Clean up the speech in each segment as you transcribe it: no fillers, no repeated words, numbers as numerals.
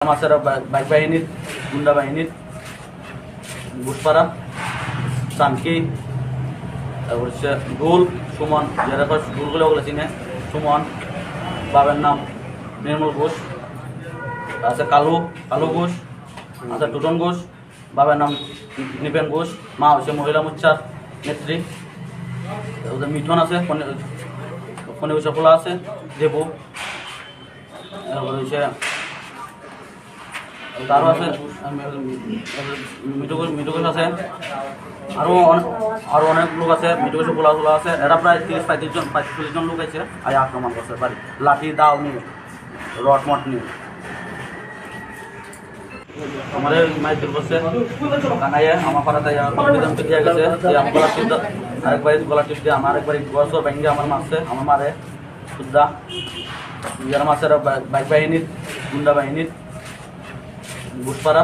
আমাদের বাইক বাহিনীর গুন্ডা বাহিনীর বুটপাড়া সানকি তারপর হচ্ছে গুল সুমন যারা গুলগুলো ওগুলো চিনে সুমন বাবার নাম নির্মল ঘোষ আছে কালু কালু ঘোষ আছে টুটন ঘোষ বাবার নাম নিপেন ঘোষ মা হচ্ছে মহিলা মোর্চার নেত্রী ওদের মিঠন আছে ফোনে সফলা আছে দেবু তারপরে হচ্ছে তারও আছে মিঠুকোষ আছে আরো অনেক লোক আছে মিঠুকোষে পোলা তোলা আছে এরা প্রায় 30-35 জন লোক আছে আর আক্রমণ করছে বাড়ি লাঠি দাও নিয়ে রড মট নিয়ে আমাদের মাইক করছে কানাইয়ে আমার পাড়াতে দিয়ে গেছে আমার গলা টিপ আরেকবার গলা টিপ দিয়ে আমার একবার গছ ভেঙে আমার মারছে আমার মারে সুদ্ধা যারা মাছের বাইক বাহিনীর গুন্ডা বাহিনীর বুটপাড়া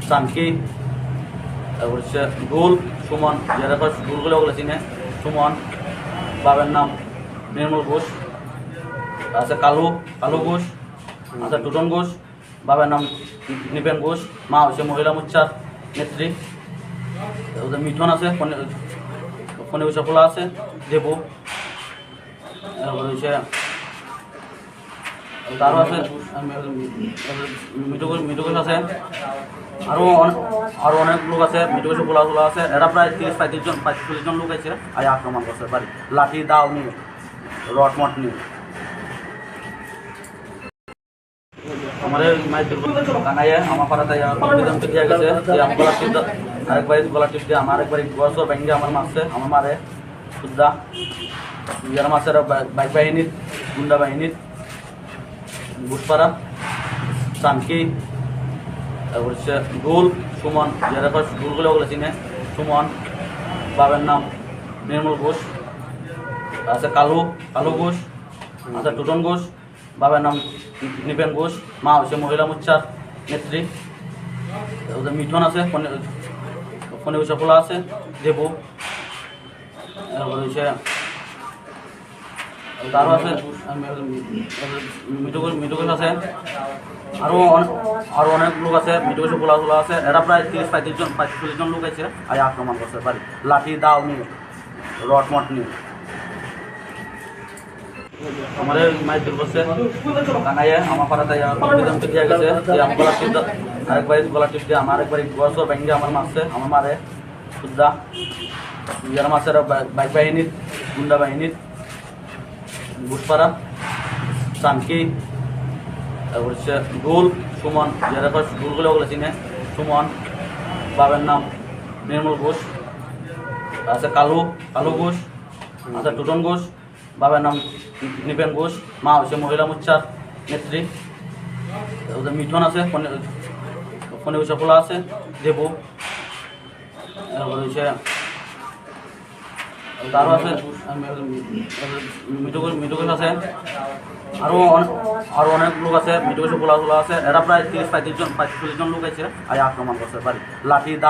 সানকি তারপর হচ্ছে গুল সুমন যারা গুলগুলো ওগুলো চিনে সুমন বাবার নাম নির্মল ঘোষ আছে কালু কালু ঘোষ আছে টুটন ঘোষ বাবার নাম নিপেন ঘোষ মা হচ্ছে মহিলা মোর্চার নেত্রী ওদের মিঠন আছে ফোনে সফলা আছে দেবু তারপরে হচ্ছে তারও আছে মিঠুকোষ আছে আরো অনেক লোক আছে মিঠুকোষে পোলা তোলা আছে এরা প্রায় 30-35 জন লোক আছে আর আক্রমণ করছে বাড়ি লাঠি দাও নিয়ে রড মট নিয়ে আমাদের মাইক কানাইয়ে আমার পাড়াতে দিয়ে গেছে আমার গলা টিপ আরেকবার গলা টিপ দিয়ে আমার একবার গছ ভেঙে আমার মারছে আমার মারে সুদ্ধা যারা মাছের বাইক বাহিনীর গুন্ডা বাহিনীর বুটপাড়া সানকি তারপর হচ্ছে গুল সুমন যারা গুলগুলো ওগুলো চিনে সুমন বাবার নাম নির্মল ঘোষ আছে কালু কালু ঘোষ আছে টুটন ঘোষ বাবার নাম নিপেন ঘোষ মা হচ্ছে মহিলা মোর্চার নেত্রী ওদের মিঠন আছে ফোনে সফলা আছে দেবু তারপরে হচ্ছে তারও আছে মিঠুকোষ আছে আরো অনেক লোক আছে মিঠুকোষে পোলা তোলা আছে এরা প্রায় 30-35 জন লোক আছে আর আক্রমণ করছে বাড়ি লাঠি দাও নিয়ে রড মট নিয়ে আমাদের মাইক করছে কানাইয়ে আমার পাড়াতে দিয়ে গেছে আমার গলা টিপ আরেকবার গলা টিপ দিয়ে আমার একবার গছ ভেঙে আমার মারছে আমার মারে সুদ্ধা যারা মাছের বাইক বাহিনীর গুন্ডা বাহিনীর বুটপাড়া সানকি তারপর হচ্ছে গুল সুমন যারা গুলগুলো ওগুলো চিনে সুমন বাবার নাম নির্মল ঘোষ আছে কালু কালু ঘোষ আছে টুটন ঘোষ বাবার নাম নিপেন ঘোষ মা হচ্ছে মহিলা মোর্চার নেত্রী ওদের মিঠন আছে ফোনে সফলা আছে দেবু তারপরে হচ্ছে তারও আছে মিঠুকোষ আছে আরো অনেক লোক আছে মিঠুকোষে পোলা তোলা আছে এরা প্রায় 30-35 জন লোক আছে আর আক্রমণ করছে বাড়ি লাঠি দাও